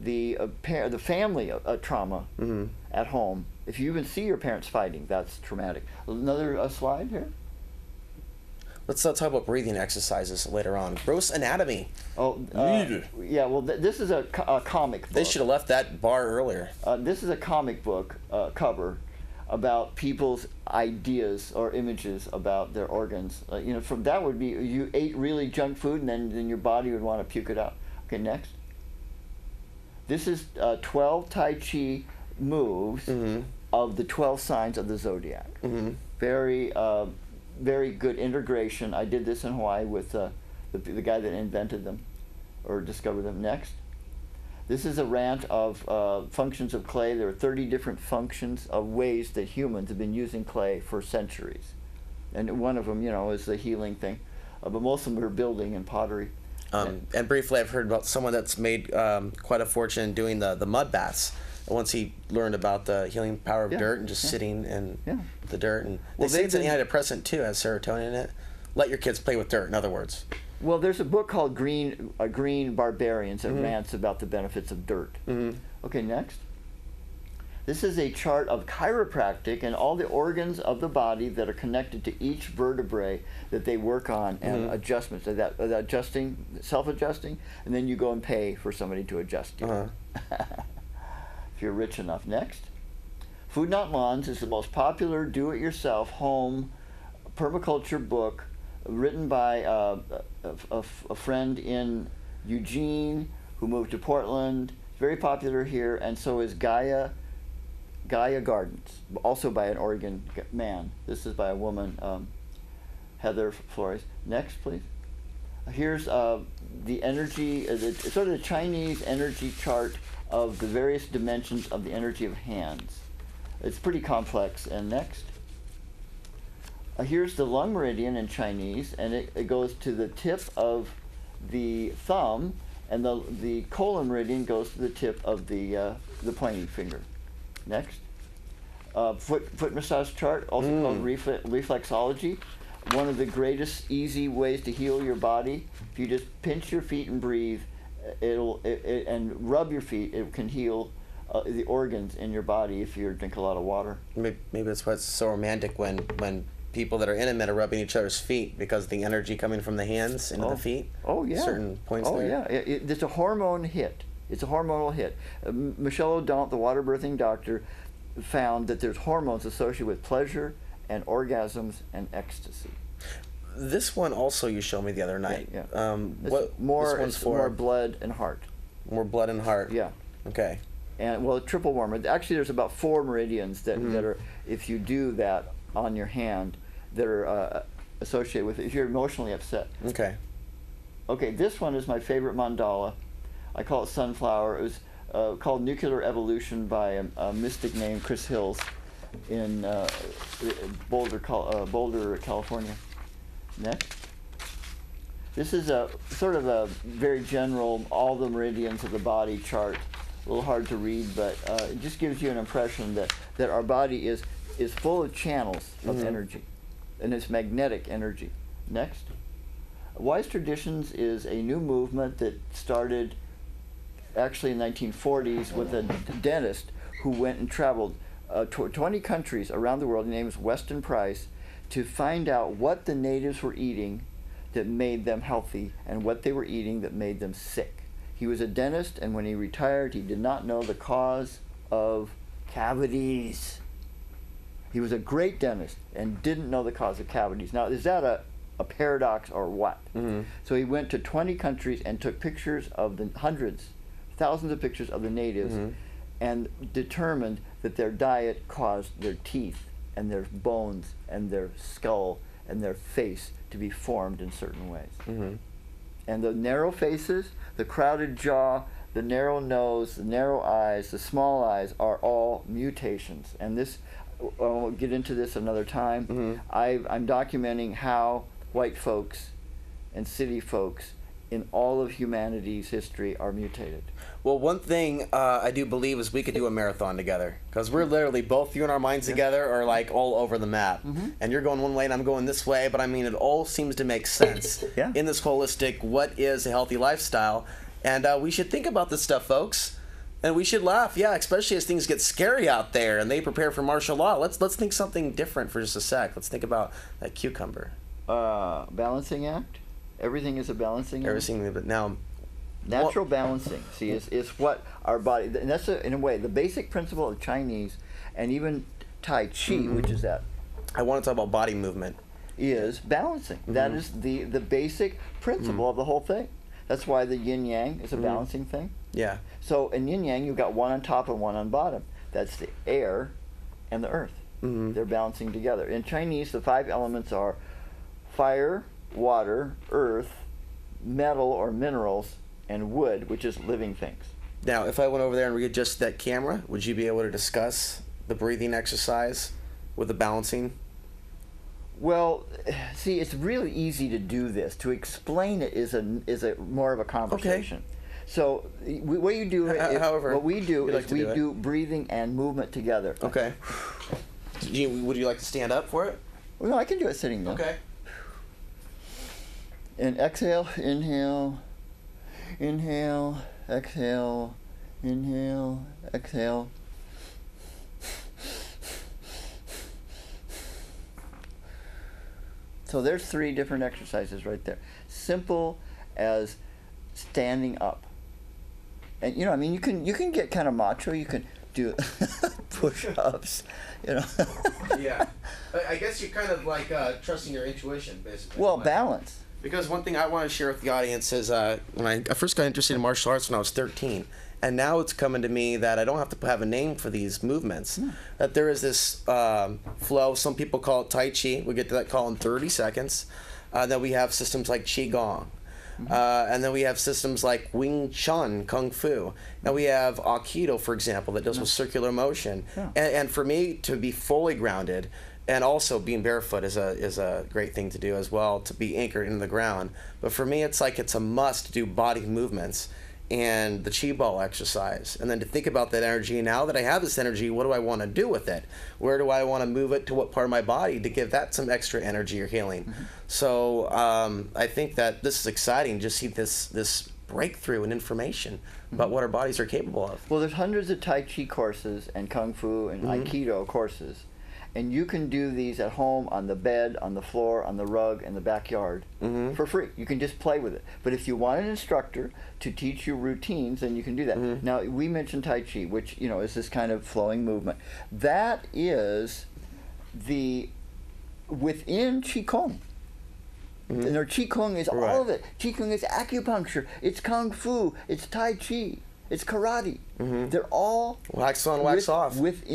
the family trauma at home. If you even see your parents fighting, that's traumatic. Another slide here. Let's talk about breathing exercises later on. Gross anatomy. Oh, yeah. Well, this is a comic book. They should have left that bar earlier. This is a comic book cover about people's ideas or images about their organs. From that would be you ate really junk food, and then your body would want to puke it out. Okay, next. This is 12 Tai Chi moves of the 12 signs of the zodiac. Very good integration. I did this in Hawaii with the guy that invented them or discovered them. Next. This is a rant of functions of clay. There are 30 different functions of ways that humans have been using clay for centuries. And one of them, is the healing thing. But most of them are building and pottery. And briefly, I've heard about someone that's made quite a fortune doing the mud baths. Once he learned about the healing power of dirt and just sitting in the dirt. And they say it's an antidepressant too, has serotonin in it. Let your kids play with dirt, in other words. Well, there's a book called Green Barbarians that rants about the benefits of dirt. Okay, next. This is a chart of chiropractic and all the organs of the body that are connected to each vertebrae that they work on and adjustments. So that adjusting, self-adjusting, and then you go and pay for somebody to adjust you. If you're rich enough. Next. Food Not Lawns is the most popular do-it-yourself home permaculture book written by a friend in Eugene who moved to Portland. It's very popular here, and so is Gaia Gardens, also by an Oregon man. This is by a woman, Heather Flores. Next, please. Here's the energy, sort of the Chinese energy chart of the various dimensions of the energy of hands. It's pretty complex. And next. Here's the lung meridian in Chinese, and it goes to the tip of the thumb, and the colon meridian goes to the tip of the pointing finger. Next. Foot massage chart, also called reflexology. One of the greatest easy ways to heal your body. If you just pinch your feet and breathe, and rub your feet, it can heal the organs in your body if you drink a lot of water. Maybe that's why it's so romantic when people that are intimate are rubbing each other's feet, because the energy coming from the hands into the feet. Oh yeah. Certain points there. Oh yeah. It's a hormone hit. It's a hormonal hit. Michel O'Donnell, the water birthing doctor, found that there's hormones associated with pleasure and orgasms and ecstasy. This one also you showed me the other night. Yeah. This one's for more blood and heart. More blood and heart. Yeah. Okay. And well, a triple warmer. Actually, there's about 4 meridians that are, if you do that on your hand, that are associated with it, if you're emotionally upset. Okay. Okay, this one is my favorite mandala. I call it Sunflower. It was called Nuclear Evolution by a mystic named Chris Hills in Boulder, California. Next. This is a sort of a very general, all the meridians of the body chart. A little hard to read, but it just gives you an impression that our body is full of channels of energy, and it's magnetic energy. Next. Wise Traditions is a new movement that started actually in the 1940s with a dentist who went and traveled 20 countries around the world. His name is Weston Price, to find out what the natives were eating that made them healthy and what they were eating that made them sick. He was a dentist, and when he retired, he did not know the cause of cavities. He was a great dentist and didn't know the cause of cavities. Now, is that a paradox or what? So he went to 20 countries and took pictures of the thousands of pictures of the natives and determined that their diet caused their teeth and their bones and their skull and their face to be formed in certain ways. And the narrow faces, the crowded jaw, the narrow nose, the narrow eyes, the small eyes are all mutations. And this, I'll get into this another time. I'm documenting how white folks and city folks in all of humanity's history are mutated. Well, one thing I do believe is we could do a marathon together, because we're literally, both you and our minds together are like all over the map. And you're going one way and I'm going this way, but I mean, it all seems to make sense in this holistic, what is a healthy lifestyle? And we should think about this stuff, folks. And we should laugh, yeah, especially as things get scary out there and they prepare for martial law. Let's think something different for just a sec. Let's think about that cucumber. Balancing act. Everything is a balancing act. Everything, but now natural balancing. See, is what our body. And that's in a way the basic principle of Chinese, and even Tai Chi, which is that. I want to talk about body movement. Is balancing. That is the basic principle of the whole thing. That's why the yin yang is a balancing thing. Yeah. So in yin yang, you've got one on top and one on bottom. That's the air and the earth. They're balancing together. In Chinese, the 5 elements are fire, water, earth, metal or minerals, and wood, which is living things. Now, if I went over there and readjusted that camera, would you be able to discuss the breathing exercise with the balancing? Well, see, it's really easy to do this. To explain it is a more of a conversation. Okay. So what you do, however, what we do is we do do breathing and movement together. Okay. Would you like to stand up for it? Well, no, I can do it sitting though. Okay. And exhale, inhale, inhale, exhale, inhale, exhale. So there's 3 different exercises right there. Simple as standing up. And you know, I mean, you can get kind of macho. You can do push-ups, you know. Yeah. I guess you're kind of like trusting your intuition, basically. Well, balance. Because one thing I want to share with the audience is when I first got interested in martial arts when I was 13. And now it's coming to me that I don't have to have a name for these movements. That there is this flow. Some people call it Tai Chi. We get to that call in 30 seconds. Then we have systems like Qigong. And then we have systems like Wing Chun, Kung Fu. Now we have Aikido, for example, that deals with circular motion. And for me to be fully grounded, and also being barefoot is a great thing to do as well, to be anchored in the ground. But for me, it's like it's a must to do body movements and the chi ball exercise, and then to think about that energy. Now that I have this energy, what do I want to do with it? Where do I want to move it to? What part of my body to give that some extra energy or healing? So I think that this is exciting. Just see this breakthrough in information about what our bodies are capable of. Well, there's hundreds of Tai Chi courses and Kung Fu and Aikido courses. And you can do these at home, on the bed, on the floor, on the rug, in the backyard for free. You can just play with it. But if you want an instructor to teach you routines, then you can do that. Now, we mentioned Tai Chi, which, you know, is this kind of flowing movement. That is within Qigong. And their Qigong is all of it. Qigong is acupuncture, it's Kung Fu, it's Tai Chi, it's karate. They're all wax on, wax off. Within